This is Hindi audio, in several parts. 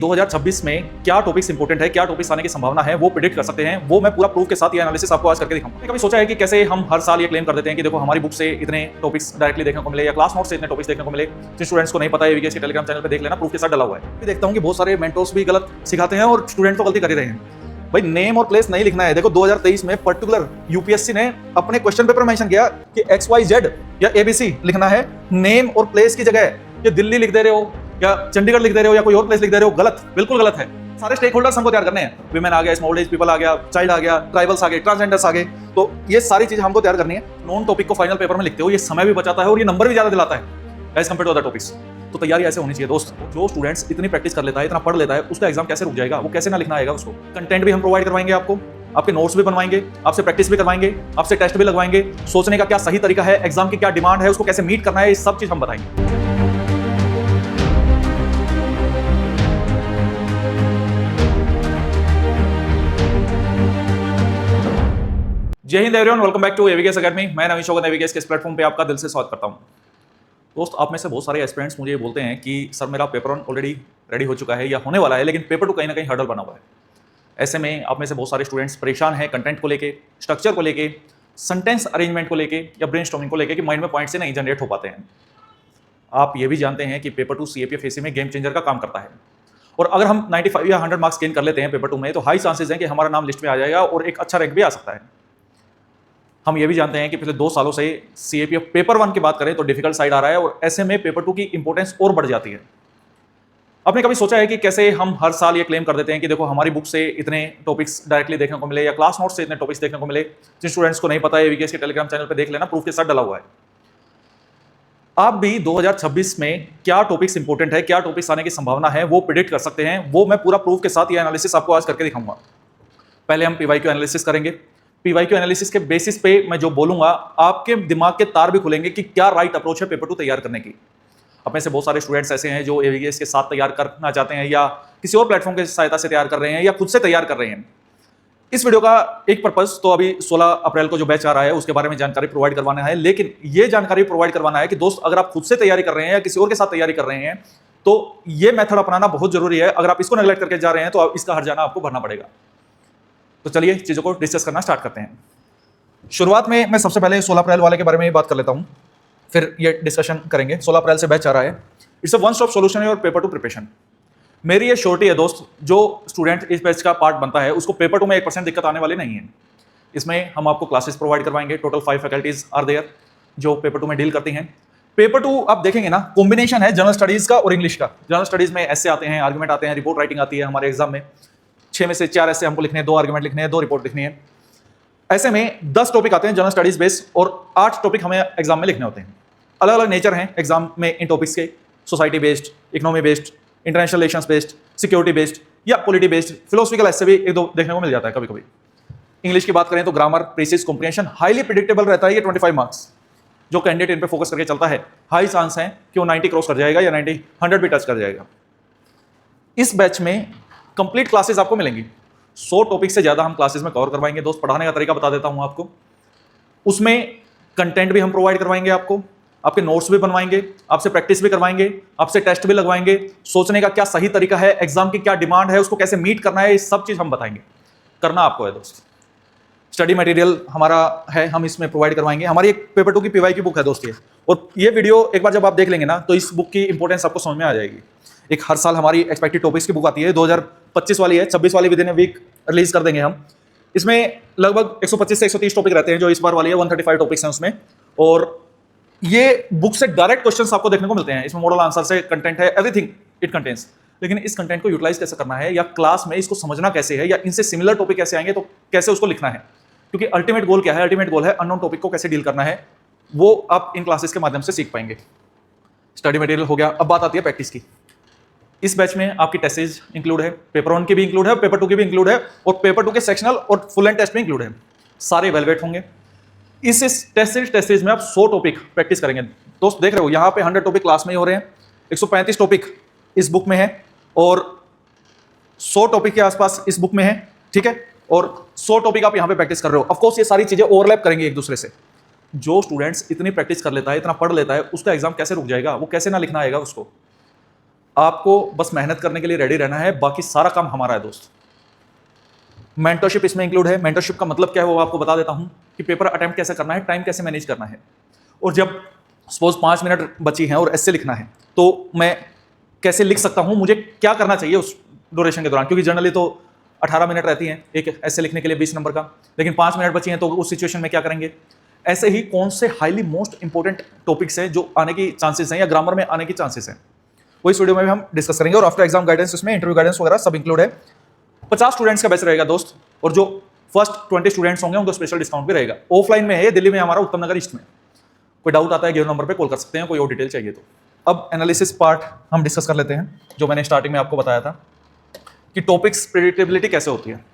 2026 में क्या टॉपिक्स इंपॉर्टेंट है, क्या टॉपिक्स आने की संभावना है, वो प्रिडिक्ट कर सकते हैं। वो मैं पूरा प्रूफ के साथ ये एनालिसिस आपको आज करके दिखाऊंगा। मैंने कभी सोचा है कि कैसे हम हर साल ये क्लेम कर देते हैं कि देखो हमारी बुक से इतने टॉपिक्स डायरेक्टली देखने को मिले या क्लास नोट से इतने टॉपिक्स देखने को मिले। जिन स्टूडेंट्स को नहीं पता है एवीकेएस के टेलीग्राम चैनल पे देख लेना, प्रूफ के साथ डला हुआ है। मैं देखता हूँ कि बहुत सारे मेंटर्स भी गलत सिखाते हैं और स्टूडेंट तो गलती कर ही रहे हैं। भाई नेम और प्लेस नहीं लिखना है। देखो 2023 में पर्टिकुलर यूपीएससी ने अपने क्वेश्चन पेपर मेंशन किया कि XYZ या ABC लिखना है। नेम और प्लेस की जगह ये दिल्ली लिख दे रहे हो या चंडीगढ़ लिख दे रहे हो या कोई और प्लेस लिख दे रहे हो, गलत, बिल्कुल गलत है। सारे स्टेक होल्डर्स हमको तैयार करने हैं। विमेन आ गया, स्मॉल एज पीपल आ गया, चाइल्ड आ गया, ट्राइबल्स आ गए, ट्रांसजेंडर्स आ गए, तो ये सारी चीजें हमको तैयार करनी है। नॉन टॉपिक को फाइनल पेपर में लिखते हो, ये समय भी बचाता है और ये नंबर भी ज्यादा दिलाता है as compare to other topics. तो तैयारी ऐसे होनी चाहिए दोस्त। जो स्टूडेंट्स इतनी प्रैक्टिस कर लेता है, इतना पढ़ लेता है, उसका एग्जाम कैसे रुक जाएगा, वो कैसे ना लिखना आएगा उसको। कंटेंट भी हम प्रोवाइड करवाएंगे आपको, आपके नोट्स भी बनवाएंगे, आपसे प्रैक्टिस भी करवाएंगे, आपसे टेस्ट भी लगवाएंगे, सोचने का क्या सही तरीका है, एग्जाम की क्या डिमांड है, उसको कैसे मीट करना है, ये सब चीज हम बताएंगे। जय हिंद everyone, welcome back to AVKS academy. मैं नवीन शौकत एवीकेएस के इस प्लेटफॉर्म पे आपका दिल से स्वागत करता हूं। दोस्त, आप में से बहुत सारे एस्पिरेंट्स मुझे बोलते हैं कि सर मेरा पेपर 1 ऑलरेडी रेडी हो चुका है या होने वाला है, लेकिन पेपर 2 कहीं ना कहीं हर्डल बना हुआ है। ऐसे में आप में से बहुत सारे स्टूडेंट्स परेशान हैं कंटेंट को लेके, स्ट्रक्चर को लेके, सेंटेंस अरेंजमेंट को लेके या ब्रेनस्टॉर्मिंग को लेके कि माइंड में पॉइंट से नहीं जनरेट हो पाते हैं। आप ये भी जानते हैं कि पेपर 2 CAPF AC में गेम चेंजर का काम करता है और अगर हम 95 या 100 मार्क्स गेन कर लेते हैं पेपर 2 में तो हाई चांसेस हैं कि हमारा नाम लिस्ट में आ जाएगा और एक अच्छा रैंक भी आ सकता है। हम ये भी जानते हैं कि पिछले 2 सालों से CAPF पेपर 1 की बात करें तो डिफिकल्ट साइड आ रहा है और ऐसे में पेपर 2 की इंपॉर्टेंस और बढ़ जाती है। आपने कभी सोचा है कि कैसे हम हर साल ये क्लेम कर देते हैं कि देखो हमारी बुक से इतने टॉपिक्स डायरेक्टली देखने को मिले या क्लास नोट से इतने टॉपिक्स देखने को मिले। जिन स्टूडेंट्स को नहीं पता है एवीकेएस के टेलीग्राम चैनल पे देख लेना, प्रूफ के साथ डला हुआ है। आप भी 2026 में क्या टॉपिक्स इंपॉर्टेंट है, क्या टॉपिक्स आने की संभावना है, वो प्रिडिक्ट कर सकते हैं। वो मैं पूरा प्रूफ के साथ ये एनालिसिस आपको आज करके दिखाऊंगा। पहले हम PYQ एनालिसिस करेंगे। PYQ एनालिसिस के बेसिस पे मैं जो बोलूंगा आपके दिमाग के तार भी खुलेंगे कि क्या राइट अप्रोच है पेपर 2 तैयार करने की। अब में से बहुत सारे स्टूडेंट्स ऐसे हैं जो एवीकेएस के साथ तैयार करना चाहते हैं या किसी और प्लेटफॉर्म की सहायता से तैयार कर रहे हैं या खुद से तैयार कर रहे हैं। इस वीडियो का एक पर्पस तो अभी 16 अप्रैल को जो बैच आ रहा है उसके बारे में जानकारी प्रोवाइड करवाना है, लेकिन ये जानकारी प्रोवाइड करवाना है कि दोस्त अगर आप खुद से तैयारी कर रहे हैं या किसी और के साथ तैयारी कर रहे हैं तो ये मेथड अपनाना बहुत जरूरी है। अगर आप इसको नेगलेक्ट करके जा रहे हैं तो इसका हर्जाना आपको भरना पड़ेगा। तो चलिए चीजों को डिस्कस करना स्टार्ट करते हैं। शुरुआत में मैं सबसे पहले 16 अप्रैल वाले के बारे में बात कर लेता हूं, फिर ये डिस्कशन करेंगे। 16 अप्रैल से बैच आ रहा है। It's a one stop solution और पेपर 2 प्रिपरेशन। मेरी ये श्योरिटी है दोस्त, जो स्टूडेंट इस बैच का पार्ट बनता है उसको पेपर 2 में 1% दिक्कत आने वाली नहीं है। इसमें हम आपको क्लासेस प्रोवाइड करवाएंगे। टोटल 5 फैकल्टीज आर देयर जो पेपर 2 में डील करती हैं। पेपर 2 आप देखेंगे ना, कॉम्बिनेशन है जनरल स्टडीज का और इंग्लिश का। जनरल स्टडीज में ऐसे आते हैं, आर्गुमेंट आते हैं, रिपोर्ट राइटिंग आती है। हमारे एग्जाम में 6 में से 4 ऐसे हमको लिखने हैं, 2 आर्गुमेंट लिखने हैं, 2 रिपोर्ट लिखनी है। ऐसे में 10 टॉपिक आते हैं जनरल स्टडीज बेस्ड और 8 टॉपिक हमें एग्जाम में लिखने होते हैं। अलग अलग नेचर हैं एग्जाम में इन टॉपिक्स के, society based, economy based, international relations based, security based या पॉलिटी बेस्ड, फिलोसफिकल, ऐसे भी 1-2 देखने को मिल जाता है कभी कभी। इंग्लिश की बात करें तो ग्रामर, प्रीसिज, कॉम्प्रिहेंशन, हाईली प्रिडिक्टेबल रहता है। ये 25 मार्क्स जो कैंडिडेट इन पे फोकस करके चलता है, हाई चांस है कि वो 90 क्रॉस कर जाएगा या 90, 100 भी टच कर जाएगा। इस बैच में कंप्लीट क्लासेस आपको मिलेंगी। 100 टॉपिक से ज्यादा हम क्लासेस में कवर करवाएंगे। दोस्त, पढ़ाने का तरीका बता देता हूं आपको। उसमें कंटेंट भी हम प्रोवाइड करवाएंगे आपको, आपके नोट्स भी बनवाएंगे, आपसे प्रैक्टिस भी करवाएंगे, आपसे टेस्ट भी लगवाएंगे, सोचने का क्या सही तरीका है, एग्जाम की क्या डिमांड है, उसको कैसे मीट करना है, ये सब चीज हम बताएंगे। करना आपको है दोस्त। स्टडी मटेरियल हमारा है, हम इसमें प्रोवाइड करवाएंगे। हमारी एक पेपर 2 की PYQ बुक है दोस्त ये, और ये वीडियो एक बार जब आप देख लेंगे ना तो इस बुक की इंपॉर्टेंस आपको समझ में आ जाएगी। एक हर साल हमारी एक्सपेक्टेड टॉपिक्स की बुक आती है, 2025 वाली है, 26 वाली within a week release कर देंगे हम। इसमें लगभग 125 से 130 टॉपिक रहते हैं, जो इस बार वाली है 135 टॉपिक्स हैं उसमें। और ये बुक से डायरेक्ट क्वेश्चंस आपको देखने को मिलते हैं। इसमें मॉडल आंसर से कंटेंट है, एवरीथिंग इट कंटेन्स। लेकिन इस कंटेंट को यूटिलाइज कैसे करना है या क्लास में इसको समझना कैसे है या इनसे सिमिलर टॉपिक कैसे आएंगे तो कैसे उसको लिखना है, क्योंकि अल्टीमेट गोल क्या है? अल्टीमेट गोल है अननोन टॉपिक को कैसे डील करना है, वो आप इन क्लासेस के माध्यम से सीख पाएंगे। स्टडी मटेरियल हो गया। अब बात आती है प्रैक्टिस की। इस बैच में आपकी टेस्टेज इंक्लूड है, पेपर 1 की भी इंक्लूड है, पेपर 2 की भी इंक्लूड है और पेपर 2 के सेक्शनल और फुल एंड टेस्ट में इंक्लूड है। सारे इवैल्यूएट होंगे। इस टेस्टेज में आप 100 टॉपिक प्रैक्टिस करेंगे। दोस्त, देख रहे हो यहाँ पे 100 टॉपिक क्लास में ही हो रहे हैं, 135 टॉपिक इस बुक में है और 100 टॉपिक के आसपास इस बुक में है, ठीक है। और 100 टॉपिक आप यहाँ पे प्रैक्टिस कर रहे हो। ऑफ कोर्स ये सारी चीजें ओवरलैप करेंगे एक दूसरे से। जो स्टूडेंट्स इतनी प्रैक्टिस कर लेता है, इतना पढ़ लेता है, उसका एग्जाम कैसे रुक जाएगा, वो कैसे ना लिखना आएगा उसको। आपको बस मेहनत करने के लिए रेडी रहना है, बाकी सारा काम हमारा है दोस्त। मेंटरशिप इसमें इंक्लूड है। मेंटरशिप का मतलब क्या है वो आपको बता देता हूं कि पेपर अटेम्प्ट कैसे करना है, टाइम कैसे मैनेज करना है। और जब सपोज 5 मिनट बची हैं और एस्से लिखना है तो मैं कैसे लिख सकता हूं, मुझे क्या करना चाहिए उस ड्यूरेशन के दौरान, क्योंकि जनरली तो 18 मिनट रहती हैं एक एस्से लिखने के लिए 20 नंबर का, लेकिन 5 मिनट बची हैं तो उस सिचुएशन में क्या करेंगे। ऐसे ही कौन से हाईली मोस्ट इंपॉर्टेंट टॉपिक्स हैं जो आने की चांसेस हैं या ग्रामर में आने की चांसेस हैं, वो इस वीडियो में भी हम डिस्कस करेंगे। और आफ्टर एग्जाम गाइडेंस, इसमें इंटरव्यू गाइडेंस वगैरह सब इंक्लूड है। 50 स्टूडेंट्स का बैच रहेगा दोस्त, और जो फर्स्ट 20 स्टूडेंट्स होंगे उनको स्पेशल डिस्काउंट भी रहेगा। ऑफलाइन में है, दिल्ली में हमारा उत्तम नगर ईस्ट में। कोई डाउट आता है गिवन नंबर पे कॉल कर सकते हैं, कोई और डिटेल चाहिए तो। अब एनालिसिस पार्ट हम डिस्कस कर लेते हैं, जो मैंने स्टार्टिंग में आपको बताया था कि टॉपिक्स प्रेडिक्टेबिलिटी कैसे होती है।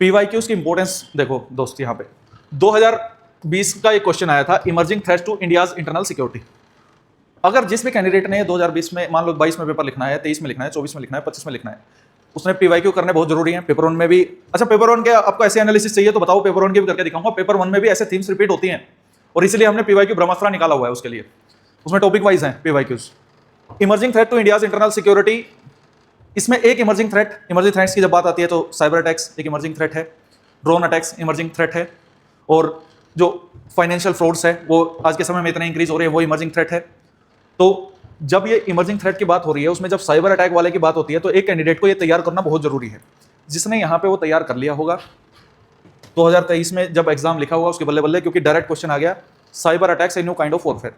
पीवाईक्यूज की इंपॉर्टेंस देखो दोस्त, यहाँ पे 2020 का एक क्वेश्चन आया था, emerging threats to India's internal security. अगर जिस भी कैंडिडेट ने 2020 में, मान लो 22 में पेपर लिखना है, 23 में लिखना है, 24 में लिखना है, 25 में लिखना है, उसने पीवाईक्यू करने बहुत जरूरी है। पेपर 1 में भी, अच्छा पेपर 1 के आपको ऐसे एनालिसिस चाहिए तो बताओ, पेपर 1 के भी करके दिखाऊंगा। पेपर 1 में भी ऐसे थीम्स रिपीट होती हैं और इसलिए हमने पीवाईक्यू ब्रह्मास्त्र निकाला हुआ है उसके लिए। उसमें टॉपिक वाइज है PYQs. Emerging threat to India's internal security, इसमें एक इमर्जिंग थ्रेट्स की जब बात आती है तो साइबर अटैक्स एक इमर्जिंग थ्रेट है, ड्रोन अटैक्स इमर्जिंग थ्रेट है, और जो फाइनेंशियल फ्रॉड्स है वो आज के समय में इतने इंक्रीज हो रहे हैं, वो इमर्जिंग थ्रेट है। तो जब ये इमर्जिंग थ्रेट की बात हो रही है, उसमें जब साइबर अटैक वाले की बात होती है तो एक कैंडिडेट को ये तैयार करना बहुत जरूरी है, जिसने यहाँ पे वो तैयार कर लिया होगा 2023 में जब एग्जाम लिखा होगा उसके बल्ले बल्ले, क्योंकि डायरेक्ट क्वेश्चन आ गया, cyber attacks a new kind of warfare.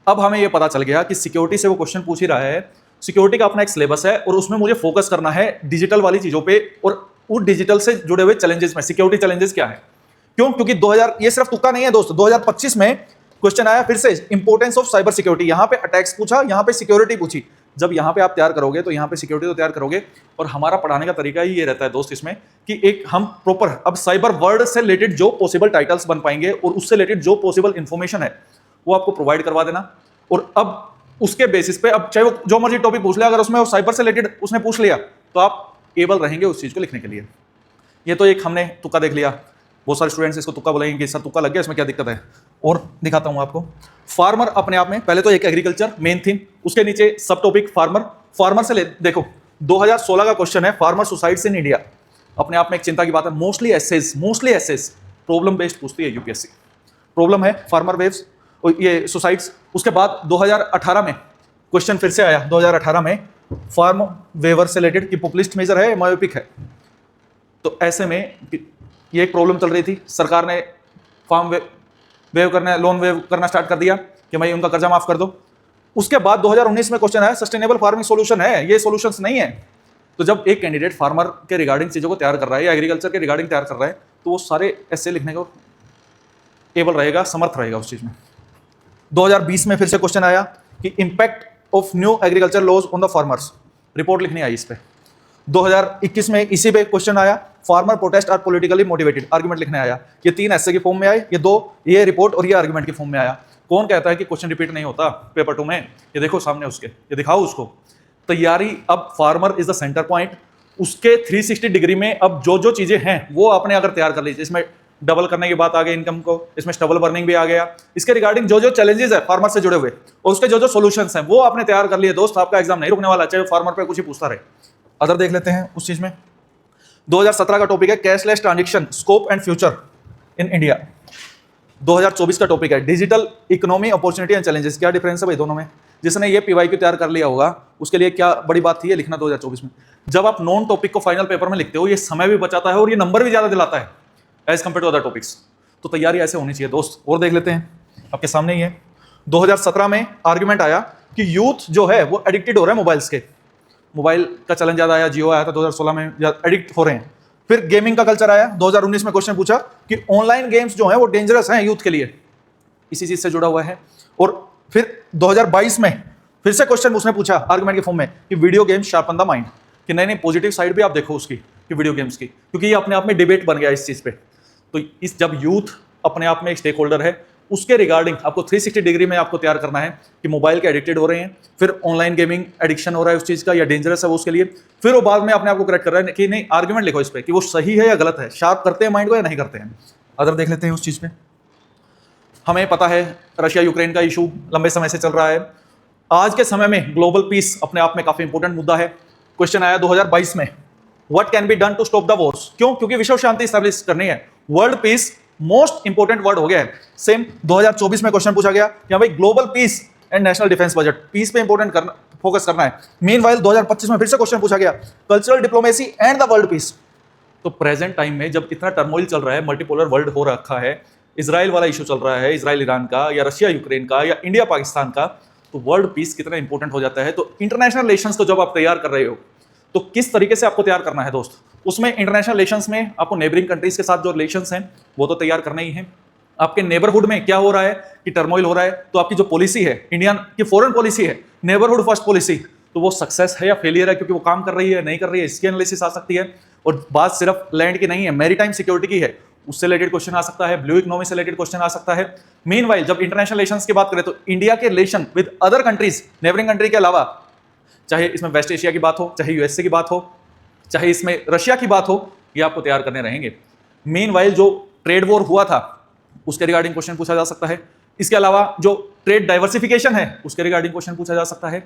अब हमें ये पता चल गया कि सिक्योरिटी से वो क्वेश्चन पूछ ही रहा है, सिक्योरिटी का अपना एक सिलेबस है और उसमें मुझे फोकस करना है डिजिटल वाली चीजों पे और वो डिजिटल से जुड़े हुए चैलेंजेस में सिक्योरिटी चैलेंजेस क्या है। क्यों? क्योंकि 2000 ये सिर्फ तुक्का नहीं है दोस्त, 2025 में क्वेश्चन आया फिर से, इंपोर्टेंस ऑफ साइबर सिक्योरिटी। यहां पे अटैक्स पूछा, यहां पे सिक्योरिटी पूछी। जब यहां पे आप तैयार करोगे तो यहां पे सिक्योरिटी तो तैयार करोगे, और हमारा पढ़ाने का तरीका ही ये रहता है दोस्त इसमें कि एक हम प्रॉपर अब साइबर वर्ल्ड से रिलेटेड जो पॉसिबल टाइटल्स बन पाएंगे और उससे रिलेटेड जो पॉसिबल इंफॉर्मेशन है वो आपको प्रोवाइड करवा देना। और अब उसके बेसिस पे, अब चाहे वो जो मर्जी टॉपिक पूछ ले, अगर उसमें साइबर से रिलेटेड उसने पूछ लिया तो आप एबल रहेंगे उस चीज को लिखने के लिए। ये तो एक हमने तुक्का देख लिया। बहुत सारे स्टूडेंट्स इसको तुक्का बोलेंगे कि सर तुक्का लग गया, इसमें क्या दिक्कत है, और दिखाता हूं आपको। फार्मर अपने आप में पहले तो एक एग्रीकल्चर मेन थीम, उसके नीचे सब टॉपिक फार्मर से देखो 2016 का क्वेश्चन है, फार्मर सुसाइड्स इन इंडिया। अपने आप में एक चिंता की बात है। मोस्टली एसेस प्रॉब्लम बेस्ड पूछती है यूपीएससी। प्रॉब्लम है फार्मर वेव्स और ये सुसाइड्स। उसके बाद 2018 में क्वेश्चन फिर से आया, 2018 में फार्म वेवर से रिलेटेड कि पॉपुलिस्ट मेजर है, मायोपिक है। तो ऐसे में ये एक प्रॉब्लम चल रही थी, सरकार ने फार्म वेव करना, लोन वेव करना स्टार्ट कर दिया कि भाई उनका कर्जा माफ कर दो। उसके बाद 2019 में क्वेश्चन आया, सस्टेनेबल फार्मिंग सॉल्यूशन है, ये सॉल्यूशंस नहीं है। तो जब एक कैंडिडेट फार्मर के रिगार्डिंग चीजों को तैयार कर रहा है या एग्रीकल्चर के रिगार्डिंग तैयार कर रहा है तो वो सारे ऐसे लिखने को एबल रहेगा, समर्थ रहेगा उस चीज में। 2020 में फिर से क्वेश्चन आया कि impact of new agriculture laws on the farmers, report लिखनी आई इस पे। 2021 में इसी पे क्वेश्चन आया, farmer protest are politically motivated, argument लिखने आया। ये 3 ऐसे के फॉर्म में आए, ये रिपोर्ट और ये आर्गुमेंट के फॉर्म में आया। कौन कहता है कि क्वेश्चन रिपीट नहीं होता पेपर 2 में? ये देखो सामने उसके, ये दिखाओ उसको। तैयारी, अब farmer is the centre point, उसके 360 डिग्री में अब जो जो चीजें हैं वो आपने अगर तैयार कर लीजिए। इसमें डबल करने की बात आ गई इनकम को, इसमें स्टबल बर्निंग भी आ गया, इसके रिगार्डिंग जो जो चैलेंजेस है फार्मर से जुड़े हुए और उसके जो जो सॉल्यूशंस हैं वो आपने तैयार कर लिए दोस्त। आपका एग्जाम नहीं रुकने वाला, चाहे फार्मर पे कुछ ही पूछता रहे। अदर देख लेते हैं उस चीज में। 2017 का टॉपिक है cashless transaction scope and future in India. 2024 का टॉपिक है digital economy opportunity and challenges. क्या डिफरेंस है भाई दोनों में? जिसने ये पीवाईक्यू तैयार कर लिया होगा उसके लिए क्या बड़ी बात थी ये लिखना 2024 में। जब आप नॉन टॉपिक को फाइनल पेपर में लिखते हो, ये समय भी बचाता है और ये नंबर भी ज्यादा दिलाता है as compare to other topics. तो तैयारी ऐसे होनी चाहिए दोस्त। और देख लेते हैं, आपके सामने ही है। 2017 में आर्गुमेंट आया कि यूथ जो है वो एडिक्टेड हो रहा है मोबाइल्स के। मोबाइल का चलन ज्यादा आया, जियो आया था 2016 में, एडिक्ट हो रहे हैं। फिर गेमिंग का कल्चर आया। 2019 में क्वेश्चन पूछा कि ऑनलाइन गेम्स जो हैं वो डेंजरस हैं यूथ के लिए, इसी चीज से जुड़ा हुआ है। और फिर 2022 में फिर से क्वेश्चन उसने पूछा आर्गुमेंट के फॉर्म में कि video games sharpen the mind, कि नहीं पॉजिटिव साइड भी आप देखो उसकी कि वीडियो गेम्स की, क्योंकि ये अपने आप में डिबेट बन गया इस चीज पे। तो इस जब यूथ अपने आप में एक स्टेक होल्डर है, उसके रिगार्डिंग आपको 360 डिग्री में आपको तैयार करना है कि मोबाइल के एडिक्टेड हो रहे हैं, फिर ऑनलाइन गेमिंग एडिक्शन हो रहा है उस चीज का या डेंजरस है वो उसके लिए, फिर वो बाद में अपने आप को करेक्ट कर रहा है कि नहीं आर्गुमेंट लिखो इस पे कि वो सही है या गलत है, शार्प करते हैं माइंड को या नहीं करते हैं। अदर देख लेते हैं उस चीज पे। हमें पता है रशिया यूक्रेन का इशू लंबे समय से चल रहा है। आज के समय में ग्लोबल पीस अपने आप में काफी इंपॉर्टेंट मुद्दा है। क्वेश्चन आया 2022 में, what can be done to stop the wars. क्यों? क्योंकि विश्व शांति स्टैब्लिश करनी है। World peace most important word हो गया है। सेम 2024 में क्वेश्चन पूछा गया कि भाई global peace and national defence budget, peace पे इंपॉर्टेंट करना, फोकस करना है। मीनवाइल 2025 में फिर से क्वेश्चन पूछा गया, cultural diplomacy and the world peace. तो प्रेजेंट टाइम में जब इतना टर्मोइल चल रहा है, मल्टीपोलर वर्ल्ड हो रखा है, इजराइल वाला इशू चल रहा है, इजराइल ईरान का या रशिया यूक्रेन का या इंडिया पाकिस्तान का, तो वर्ल्ड पीस कितना इंपॉर्टेंट हो जाता है। तो इंटरनेशनल रिलेशंस को जब आप तैयार कर रहे हो तो किस तरीके से आपको तैयार करना है दोस्त। उसमें इंटरनेशनल रिलेशंस में आपको नेबरिंग कंट्रीज के साथ जो रिलेशंस हैं वो तो तैयार करना ही है। आपके नेबरहुड में क्या हो रहा है कि टर्मोइल हो रहा है, तो आपकी जो पॉलिसी है, इंडिया की फॉरेन पॉलिसी है, नेबरहुड फर्स्ट पॉलिसी, तो वो सक्सेस है या फेलियर है, क्योंकि वो काम कर रही है नहीं कर रही है, इसकी एनालिसिस आ सकती है। और बात सिर्फ लैंड की नहीं है, मैरीटाइम सिक्योरिटी की है, उससे रिलेटेड क्वेश्चन आ सकता है, ब्लू इकोनॉमी से रिलेटेड क्वेश्चन आ सकता है। मीनवाइल जब इंटरनेशनल रिलेशंस की बात करें तो इंडिया के relation with other countries, neighbouring country के अलावा, चाहे इसमें वेस्ट एशिया की बात हो, चाहे यूएसए की बात हो, चाहे इसमें रशिया की बात हो, ये आपको तैयार करने रहेंगे। मीनवाइल जो ट्रेड वॉर हुआ था उसके रिगार्डिंग क्वेश्चन पूछा जा सकता है। इसके अलावा जो ट्रेड डाइवर्सिफिकेशन है उसके रिगार्डिंग क्वेश्चन पूछा जा सकता है।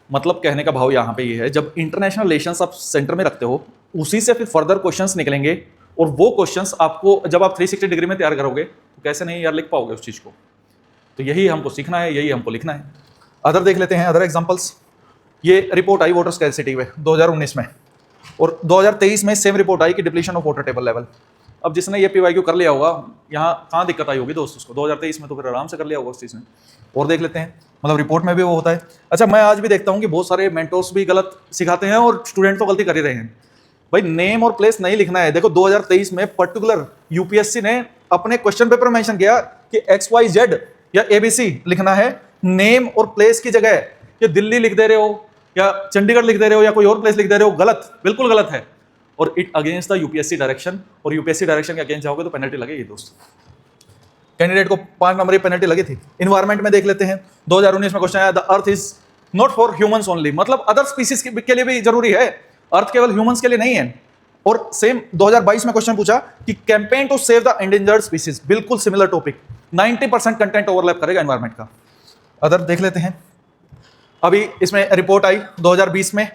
मतलब कहने का भाव यहाँ पे ये है, जब इंटरनेशनल रिलेशंस आप सेंटर में रखते हो, उसी से फिर फर्दर क्वेश्चंस निकलेंगे, और वो क्वेश्चंस आपको जब आप 360 डिग्री में तैयार करोगे तो कैसे नहीं यार लिख पाओगे उस चीज को। तो यही हमको सीखना है, यही हमको लिखना है। अदर देख लेते हैं, अदर एग्जांपल्स। ये रिपोर्ट आई वाटर स्कैरसिटी में 2019 में, और 2023 में सेम रिपोर्ट आई कि depletion of water table level. अब जिसने ये पीवाईक्यू कर लिया होगा, यहाँ कहाँ दिक्कत आई होगी दोस्त उसको, 2023 में तो फिर आराम से कर लिया होगा उस चीज़ में। और देख लेते हैं, मतलब रिपोर्ट में भी वो होता है। अच्छा, मैं आज भी देखता हूँ कि बहुत सारे मेंटोर्स भी गलत सिखाते हैं और स्टूडेंट तो गलती कर ही रहे हैं। भाई नेम और प्लेस नहीं लिखना है। देखो 2023 में पर्टिकुलर यूपीएससी ने अपने क्वेश्चन पेपर में मेंशन किया कि XYZ या ABC लिखना है, नेम और प्लेस की जगह ये दिल्ली लिख दे रहे हो या चंडीगढ़ लिख दे रहे हो या कोई और प्लेस लिख दे रहे हो, गलत, बिल्कुल गलत है। और it against the UPSC direction, और यूपीएससी डायरेक्शन के अगेंस्ट जाओगे तो पेनल्टी लगेगी दोस्त। कैंडिडेट को 5 नंबर की पेनल्टी लगी थी। इन्वायरमेंट में देख लेते हैं, 2019 में क्वेश्चन आया, the earth is not for humans only, मतलब अदर स्पीसीज के लिए भी जरूरी है, अर्थ केवल ह्यूमंस के लिए नहीं है। और सेम 2022 में क्वेश्चन पूछा कि campaign to save the endangered species, बिल्कुल सिमिलर टॉपिक, 90% कंटेंट ओवरलैप करेगा एनवायरमेंट का। अदर देख लेते हैं। अभी इसमें रिपोर्ट आई 2020 में,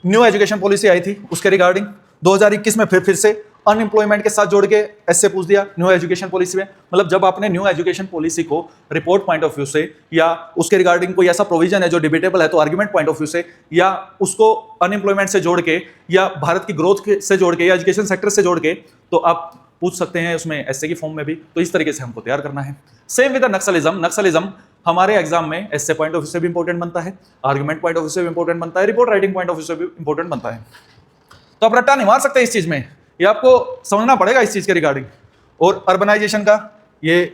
न्यू एजुकेशन पॉलिसी आई थी, उसके रिगार्डिंग 2021 में फिर से अनएम्प्लॉयमेंट के साथ जोड़ के ऐसे पूछ दिया न्यू एजुकेशन पॉलिसी में। मतलब जब आपने न्यू एजुकेशन पॉलिसी को रिपोर्ट पॉइंट ऑफ व्यू से या उसके रिगार्डिंग कोई ऐसा प्रोविजन है जो डिबेटेबल है तो आर्गुमेंट पॉइंट ऑफ व्यू से, या उसको अनएम्प्लॉयमेंट से जोड़ के या भारत की ग्रोथ से जोड़ के या एजुकेशन सेक्टर से जोड़ के, तो आप पूछ सकते हैं उसमें ऐसे की फॉर्म में भी। तो इस तरीके से हमको तैयार करना है। सेम विद नक्सलिज्म, नक्सलिज्म हमारे एग्जाम में ऐसे पॉइंट ऑफ व्यू से भी इंपॉर्टेंट बनता है, आर्गुमेंट पॉइंट ऑफ व्यू से भी इंपॉर्टेंट बनता है, report writing point of view से भी इंपॉर्टेंट बनता है। तो आप रट्टा नहीं मार सकते इस चीज में, ये आपको समझना पड़ेगा इस चीज के रिगार्डिंग। और अर्बनाइजेशन का ये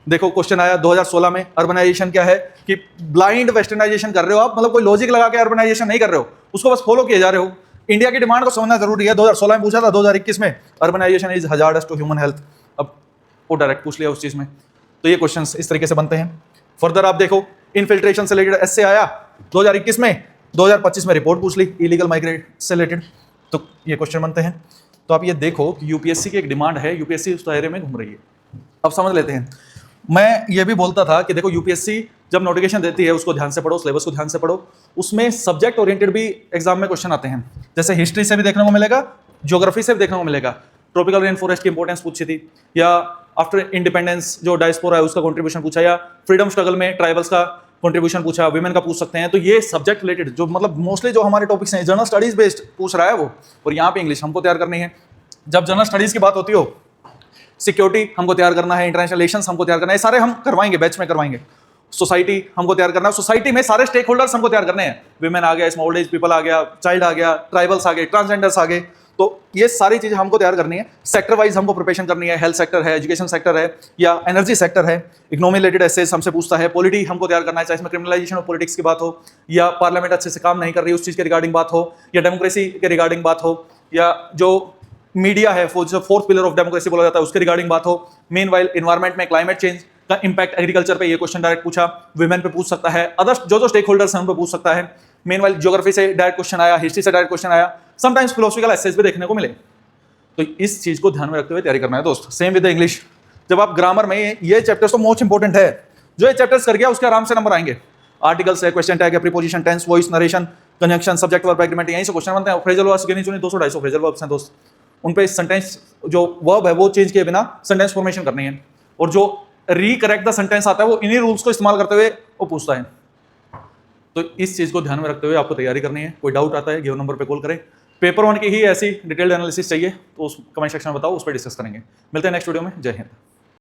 देखो क्वेश्चन आया 2016 में, अर्बनाइजेशन क्या है कि ब्लाइंड वेस्टर्नाइजेशन कर रहे हो आप, मतलब कोई लॉजिक लगा के अर्बनाइजेशन नहीं कर रहे हो, उसको बस फॉलो किए जा रहे हो। इंडिया की डिमांड को समझना जरूरी है। 2016 में पूछा था, 2021 में urbanisation is hazardous to human health, अब वो डायरेक्ट पूछ लिया उस चीज में। तो ये क्वेश्चन इस तरीके से बनते हैं। फर्दर आप देखो, इनफिल्ट्रेशन से रिलेटेड ऐसे आया 2021 में, 2025 में रिपोर्ट पूछ ली इलीगल माइग्रेट से रिलेटेड, तो ये क्वेश्चन बनते हैं। तो आप ये देखो कि यूपीएससी की एक डिमांड है, यूपीएससी उस दायरे में घूम रही है। अब समझ लेते हैं। मैं ये भी बोलता था कि देखो यूपीएससी जब नोटिफिकेशन देती है उसको ध्यान से पढ़ो, सिलेबस को ध्यान से पढ़ो, उसमें सब्जेक्ट ओरिएंटेड भी एग्जाम में क्वेश्चन आते हैं। जैसे हिस्ट्री से भी देखने को मिलेगा, ज्योग्राफी से भी देखने को मिलेगा। ट्रॉपिकल रेन फॉरेस्ट की इंपॉर्टेंस पूछी थी, या आफ्टर इंडिपेंडेंस जो डायस्पोरा है उसका कंट्रीब्यूशन पूछा, या फ्रीडम स्ट्रगल में ट्राइबल्स का कंट्रीब्यूशन पूछा, विमेन का पूछ सकते हैं। तो ये सब्जेक्ट रिलेटेड जो मतलब मोस्टली जो हमारे टॉपिक्स हैं, जनरल स्टडीज बेस्ड पूछ रहा है वो, और यहाँ पे इंग्लिश हमको तैयार करनी है। जब जनरल स्टडीज की बात होती हो, सिक्योरिटी हमको तैयार करना है, इंटरनेशनल रिलेशंस हमको तैयार करना है, सारे हम करवाएंगे, बैच में करवाएंगे। सोसाइटी हमको तैयार करना है, सोसाइटी में सारे स्टेक होल्डर्स हमको तैयार करने हैं, विमेन आ गया, स्मॉल एज पीपल आ गया, चाइल्ड आ गया, ट्राइबल्स आ गए, ट्रांसजेंडर्स आ गए, तो ये सारी चीजें हमको तैयार करनी है। सेक्टर वाइज हमको प्रिपरेशन करनी है, हेल्थ सेक्टर है, एजुकेशन सेक्टर है, या एनर्जी सेक्टर है, इकोनॉमी रिलेटेड एसेस हमसे पूछता है, पॉलिटी हमको तैयार करना है, चाहे इसमें क्रिमिनलाइजेशन ऑफ पॉलिटिक्स की बात हो, या पार्लियामेंट अच्छे से काम नहीं कर रही उस चीज के रिगार्डिंग बात हो, या डेमोक्रेसी के रिगार्डिंग बात हो, या जो मीडिया है फोर्थ पिलर ऑफ डेमोक्रेसी बोला जाता है उसके रिगार्डिंग बात हो। मीनवाइल एनवायरमेंट में क्लाइमेट चेंज का इंपैक्ट एग्रीकल्चर पे, ये क्वेश्चन डायरेक्ट पूछा, विमेन पे पूछ सकता है, अदर जो स्टेक होल्डर्स हैं उन पे पूछ सकता है। मीनवाइल ज्योग्राफी से डायरेक्ट क्वेश्चन आया, हिस्ट्री से डायरेक्ट क्वेश्चन आया, समटाइम्स फिलोसफिकल एसेस भी देखने को मिले। तो इस चीज को ध्यान में रखते हुए तैयारी करना है दोस्त। सेम विद इंग्लिश, जब आप ग्रामर में ये चैप्टर्स तो मोस्ट इंपोर्टेंट है, जो ये चैप्टर्स कर गया उसके आराम से नंबर आएंगे। आर्टिकल्स है, क्वेश्चन टैग है, preposition, tense, voice, narration, conjunction, subject verb agreement, यहीं से क्वेश्चन बनते हैं। फ्रेजल वर्ब्स गिनी चुनी 200-250 फ्रेजल वर्ब्स हैं दोस्त, उन पे सेंटेंस जो वर्ब है वो चेंज किए बिना सेंटेंस फॉर्मेशन करनी है, और जो रीकरेक्ट द सेंटेंस आता है वो इन्हीं रूल्स को इस्तेमाल करते हुए वो पूछता है। तो इस चीज को ध्यान में रखते हुए आपको तैयारी करनी है। कोई डाउट आता है गिवन नंबर पे कॉल करें। पेपर 1 की ही ऐसी डिटेल्ड एनालिसिस चाहिए तो उस कमेंट सेक्शन में बताओ, उस पर डिस्कस करेंगे। मिलते हैं नेक्स्ट वीडियो में। जय हिंद।